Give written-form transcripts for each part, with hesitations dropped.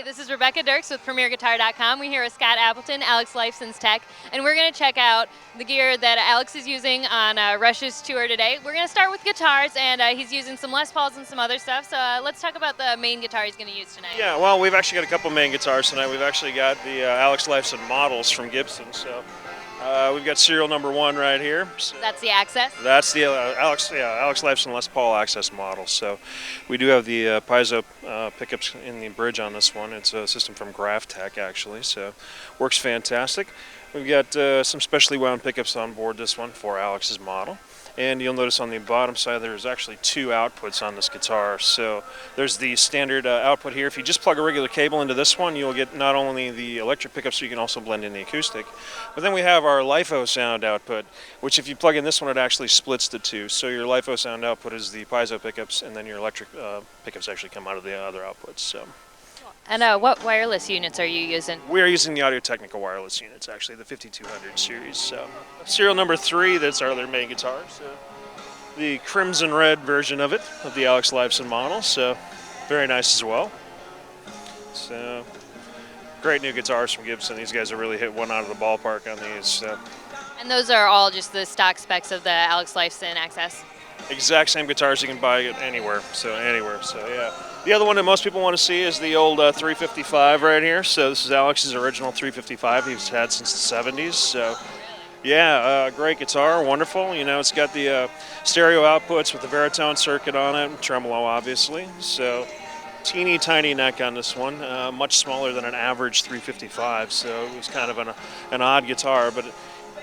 Hey, this is Rebecca Dirks with PremierGuitar.com. We're here with Scott Appleton, Alex Lifeson's tech, and we're going to check out the gear that Alex is using on Rush's tour today. We're going to start with guitars, and he's using some Les Pauls and some other stuff, so let's talk about the main guitar he's going to use tonight. Yeah, well, we've actually got a couple main guitars tonight. We've actually got the Alex Lifeson models from Gibson, so we've got serial number 1 right here. So that's the Access? That's the Alex Lifeson Les Paul Access model. So we do have the Paizo Pickups in the bridge on this one. It's a system from Tech actually, so works fantastic. We've got some specially wound pickups on board this one for Alex's model. And you'll notice on the bottom side there's actually 2 outputs on this guitar. So there's the standard output here. If you just plug a regular cable into this one, you'll get not only the electric pickup, so you can also blend in the acoustic, but then we have our LiFo sound output, which if you plug in this one, it actually splits the 2. So your LiFo sound output is the Paizo pickups, and then your electric pickups actually come out of the other outputs. So. And what wireless units are you using? We are using the Audio-Technica wireless units, actually, the 5200 series. So, serial number 3, that's our other main guitar. So, the crimson red version of it, of the Alex Lifeson model. So, very nice as well. So, great new guitars from Gibson. These guys have really hit one out of the ballpark on these. So. And those are all just the stock specs of the Alex Lifeson Access? Exact same guitars you can buy anywhere. So, yeah. The other one that most people want to see is the old 355 right here. So this is Alex's original 355 he's had since the 70s. So yeah, great guitar, wonderful. You know, it's got the stereo outputs with the baritone circuit on it, tremolo obviously. So teeny tiny neck on this one, much smaller than an average 355. So it was kind of an odd guitar, but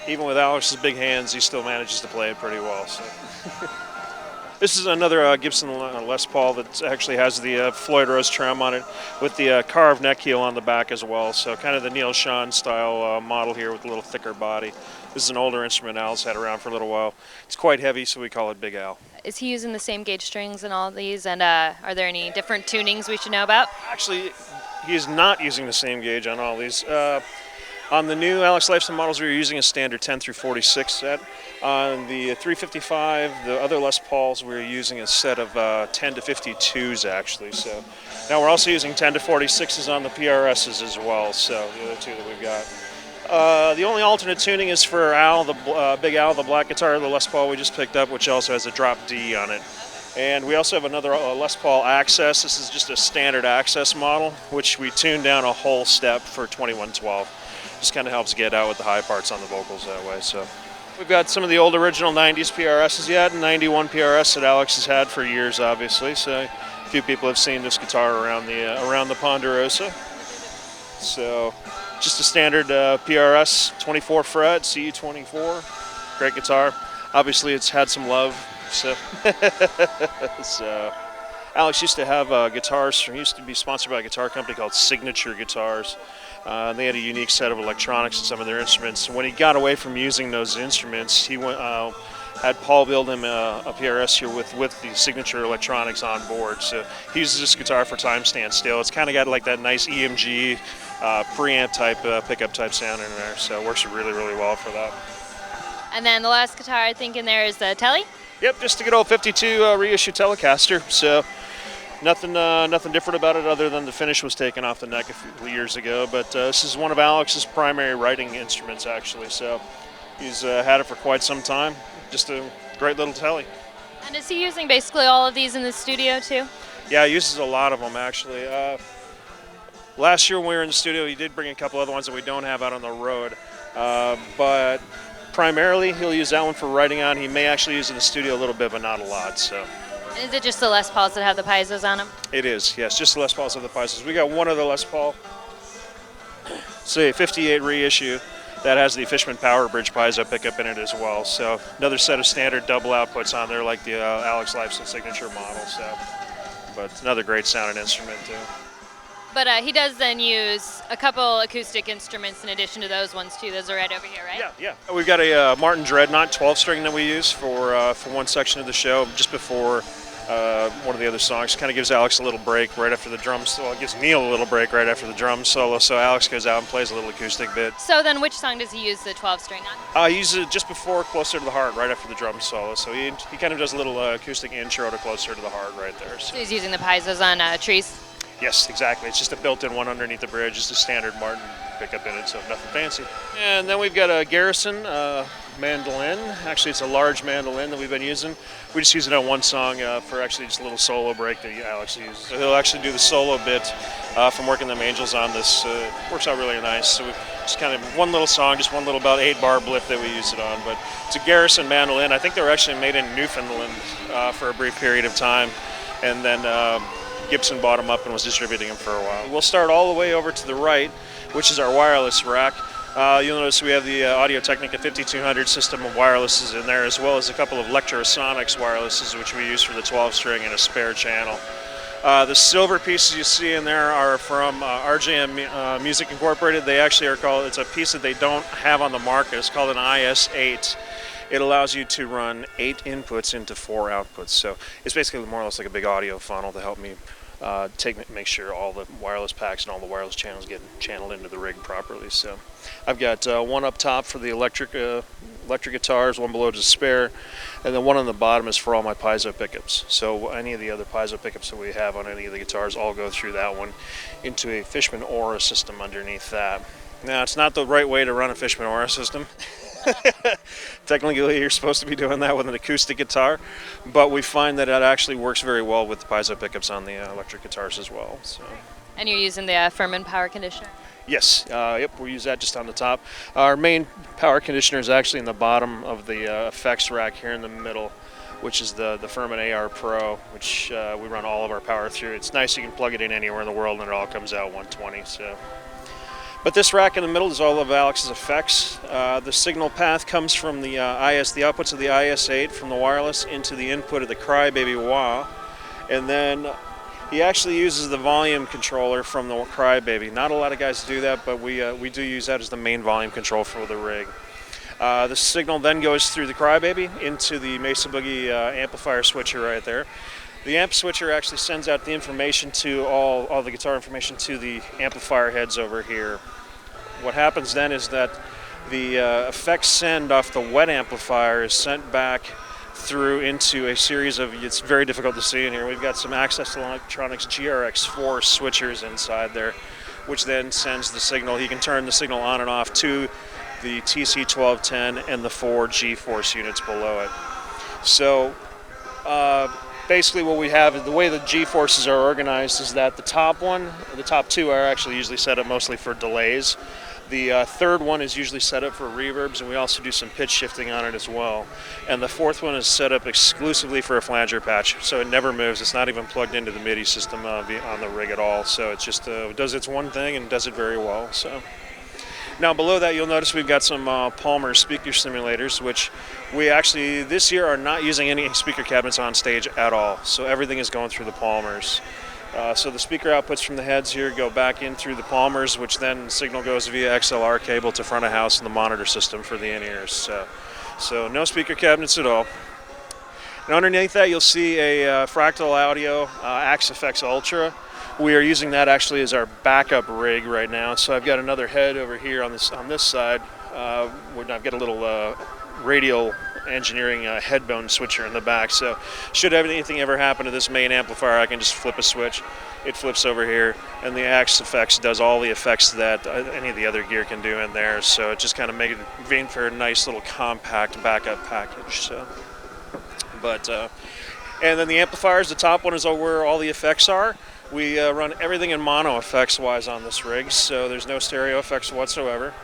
even with Alex's big hands, he still manages to play it pretty well. So. This is another Gibson Les Paul that actually has the Floyd Rose trim on it with the carved neck heel on the back as well. So kind of the Neil Schon style model here with a little thicker body. This is an older instrument Al's had around for a little while. It's quite heavy, so we call it Big Al. Is he using the same gauge strings in all these? And are there any different tunings we should know about? Actually, he is not using the same gauge on all these. On the new Alex Lifeson models, we were using a standard 10 through 46 set. On the 355, the other Les Pauls, we were using a set of 10 to 52s actually. So now we're also using 10 to 46s on the PRSs as well. So the other 2 that we've got. The only alternate tuning is for Al, the Big Al, the black guitar, the Les Paul we just picked up, which also has a drop D on it. And we also have another Les Paul Access. This is just a standard Access model, which we tuned down a whole step for 2112. Just kind of helps get out with the high parts on the vocals that way. So we've got some of the old original 90s PRSs yet, and 91 PRS that Alex has had for years, obviously. So a few people have seen this guitar around the Ponderosa. So just a standard PRS 24 fret, CE24. Great guitar. Obviously, it's had some love. So, Alex used to have guitars. He used to be sponsored by a guitar company called Signature Guitars. They had a unique set of electronics in some of their instruments. When he got away from using those instruments, he went, had Paul build him a PRS here with the Signature electronics on board. So he uses this guitar for time stand still. It's kind of got like that nice EMG preamp type pickup type sound in there. So it works really, really well for that. And then the last guitar I think in there is the Tele? Yep, just a good old 52 reissue Telecaster. So nothing different about it other than the finish was taken off the neck a few years ago. But this is one of Alex's primary writing instruments, actually. So he's had it for quite some time. Just a great little Tele. And is he using basically all of these in the studio too? Yeah, he uses a lot of them, actually. Last year when we were in the studio, he did bring a couple other ones that we don't have out on the road. But primarily, he'll use that one for writing on. He may actually use it in the studio a little bit, but not a lot. So. And is it just the Les Pauls that have the Paizos on them? It is, yes, just the Les Pauls have the Paizos. We got one other Les Paul, say 58 reissue, that has the Fishman Power Bridge Paizo pickup in it as well. So another set of standard double outputs on there, like the Alex Lifeson signature model. So, but another great sounding instrument too. But he does then use a couple acoustic instruments in addition to those ones too. Those are right over here, right? Yeah. We've got a Martin Dreadnought 12-string that we use for one section of the show, just before one of the other songs. Kind of gives Alex a little break right after the drums. Well, it gives Neil a little break right after the drum solo. So Alex goes out and plays a little acoustic bit. So then, which song does he use the 12-string on? He uses it just before Closer to the Heart, right after the drum solo. So he kind of does a little acoustic intro to Closer to the Heart right there. So he's using the Paizos on Trees. Yes, exactly. It's just a built-in one underneath the bridge, just a standard Martin pickup in it, so nothing fancy. And then we've got a Garrison mandolin. Actually, it's a large mandolin that we've been using. We just use it on one song for actually just a little solo break that Alex uses. So he'll actually do the solo bit from working them Angels on this. Works out really nice. So we just kind of one little song, just one little about 8-bar blip that we use it on. But it's a Garrison mandolin. I think they were actually made in Newfoundland for a brief period of time, and then Gibson bought them up and was distributing them for a while. We'll start all the way over to the right, which is our wireless rack. You'll notice we have the Audio-Technica 5200 system of wirelesses in there, as well as a couple of Electrosonics wirelesses, which we use for the 12-string and a spare channel. The silver pieces you see in there are from RJM Music Incorporated. They actually are called, it's a piece that they don't have on the market. It's called an IS-8. It allows you to run 8 inputs into 4 outputs. So it's basically more or less like a big audio funnel to help me make sure all the wireless packs and all the wireless channels get channeled into the rig properly. So I've got one up top for the electric guitars, one below to spare, and then one on the bottom is for all my Paizo pickups. So any of the other Paizo pickups that we have on any of the guitars all go through that one into a Fishman Aura system underneath that. Now, it's not the right way to run a Fishman Aura system. Technically, you're supposed to be doing that with an acoustic guitar, but we find that it actually works very well with the Paizo pickups on the electric guitars as well. So. And you're using the Furman power conditioner? Yes, yep, we use that just on the top. Our main power conditioner is actually in the bottom of the effects rack here in the middle, which is the Furman AR Pro, which we run all of our power through. It's nice, you can plug it in anywhere in the world and it all comes out 120. So. But this rack in the middle is all of Alex's effects. The signal path comes from the the outputs of the IS-8 from the wireless into the input of the Crybaby wah, and then he actually uses the volume controller from the Crybaby. Not a lot of guys do that, but we do use that as the main volume control for the rig. The signal then goes through the Crybaby into the Mesa Boogie amplifier switcher right there. The amp switcher actually sends out the information to all the guitar information to the amplifier heads over here. What happens then is that the effects send off the wet amplifier is sent back through into a series of, it's very difficult to see in here, we've got some Access Electronics GRX4 switchers inside there, which then sends the signal. You can turn the signal on and off to the TC1210 and the 4 G-Force units below it. So basically what we have, the way the G-forces are organized is that the top two are actually usually set up mostly for delays. The third one is usually set up for reverbs, and we also do some pitch shifting on it as well. And the fourth one is set up exclusively for a flanger patch, so it never moves. It's not even plugged into the MIDI system on the rig at all. So it just does its one thing and does it very well. So. Now below that you'll notice we've got some Palmer speaker simulators, which we actually this year are not using any speaker cabinets on stage at all. So everything is going through the Palmers. So the speaker outputs from the heads here go back in through the Palmers, which then signal goes via XLR cable to front of house and the monitor system for the in-ears. So no speaker cabinets at all. And underneath that you'll see a Fractal Audio Axe FX Ultra. We are using that actually as our backup rig right now. So I've got another head over here on this side. I've got a little radial engineering headbone switcher in the back. So should anything ever happen to this main amplifier, I can just flip a switch. It flips over here, and the Axe FX does all the effects that any of the other gear can do in there. So it just kind of makes it for a nice little compact backup package. So, and then the amplifiers, the top one is where all the effects are. We run everything in mono effects-wise on this rig, so there's no stereo effects whatsoever.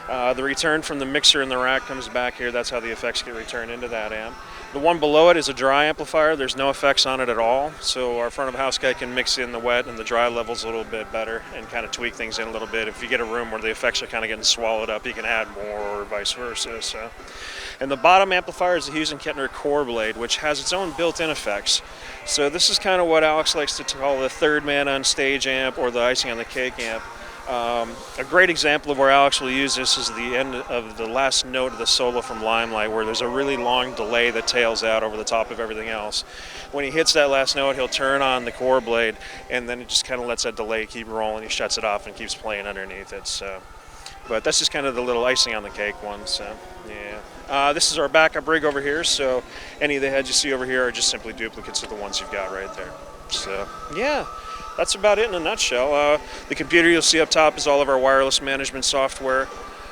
The return from the mixer in the rack comes back here. That's how the effects get returned into that amp. The one below it is a dry amplifier. There's no effects on it at all, so our front of house guy can mix in the wet and the dry levels a little bit better and kind of tweak things in a little bit. If you get a room where the effects are kind of getting swallowed up, you can add more or vice versa. So. And the bottom amplifier is the Hughes & Kettner Core Blade, which has its own built-in effects. So this is kind of what Alex likes to call the third Man Onstage Amp or the icing on the cake amp. A great example of where Alex will use this is the end of the last note of the solo from Limelight, where there's a really long delay that tails out over the top of everything else. When he hits that last note, he'll turn on the core blade, and then it just kind of lets that delay keep rolling. He shuts it off and keeps playing underneath it. So, but that's just kind of the little icing on the cake one. So, yeah. This is our backup rig over here, so any of the heads you see over here are just simply duplicates of the ones you've got right there. So, yeah. that's about it in a nutshell. The computer you'll see up top is all of our wireless management software.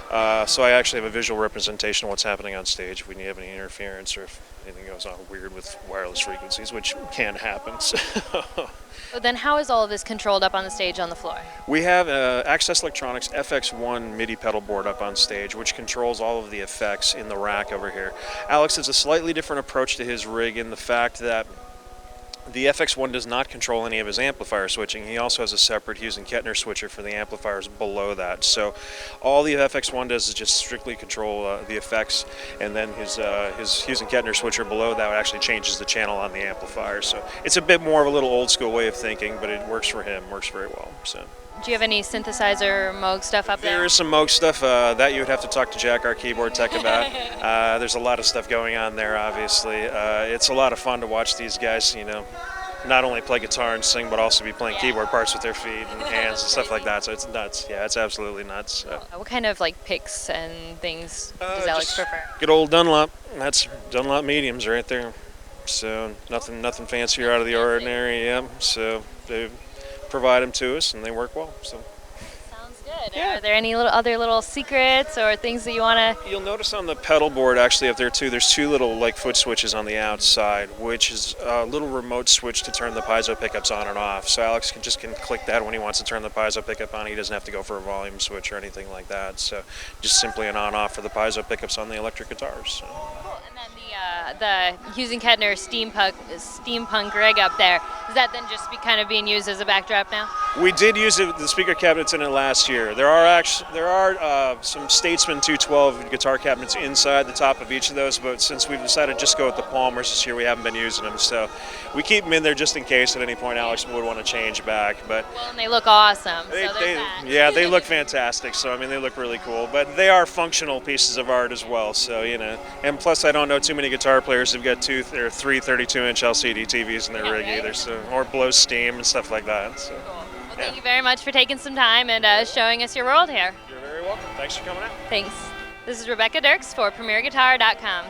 So I actually have a visual representation of what's happening on stage if we have any interference or if anything goes on weird with wireless frequencies, which can happen. So then how is all of this controlled up on the stage on the floor? We have Access Electronics FX1 MIDI pedal board up on stage, which controls all of the effects in the rack over here. Alex has a slightly different approach to his rig in the fact that the FX1 does not control any of his amplifier switching. He also has a separate Hughes and Kettner switcher for the amplifiers below that. So all the FX1 does is just strictly control the effects, and then his Hughes and Kettner switcher below that actually changes the channel on the amplifier. So it's a bit more of a little old school way of thinking, but it works for him, works very well. So. Do you have any synthesizer Moog stuff up there? There is some Moog stuff that you would have to talk to Jack, our keyboard tech, about. There's a lot of stuff going on there, obviously. It's a lot of fun to watch these guys, not only play guitar and sing, but also be playing keyboard parts with their feet and hands and stuff like that. So it's nuts. Yeah, it's absolutely nuts. What kind of picks and things does Alex prefer? Good old Dunlop. That's Dunlop mediums right there. So nothing fancy or out of the ordinary. Yeah. So they provide them to us, and they work well. So. Sounds good. Yeah. Are there any other little secrets or things that you want to? You'll notice on the pedal board actually up there too, there's two little foot switches on the outside, which is a little remote switch to turn the Paizo pickups on and off. So Alex can click that when he wants to turn the Paizo pickup on. He doesn't have to go for a volume switch or anything like that. So just simply an on-off for the Paizo pickups on the electric guitars. So. Cool. And then the Hughes and Kettner steampunk rig up there, is that then just kind of being used as a backdrop now? We did use it, the speaker cabinets in it last year. There are some Statesman 212 guitar cabinets inside the top of each of those, but since we've decided to just go with the Palmers this year, we haven't been using them. So we keep them in there just in case at any point Alex would want to change back. But well, and they look awesome. Yeah, they look fantastic. So I mean, they look really cool. But they are functional pieces of art as well. So and plus I don't know too many guitar players who've got 3 32-inch LCD TVs in their rig either. So or blow steam and stuff like that. So. Cool. Well, thank you very much for taking some time and showing us your world here. You're very welcome. Thanks for coming out. Thanks. This is Rebecca Dirks for PremierGuitar.com.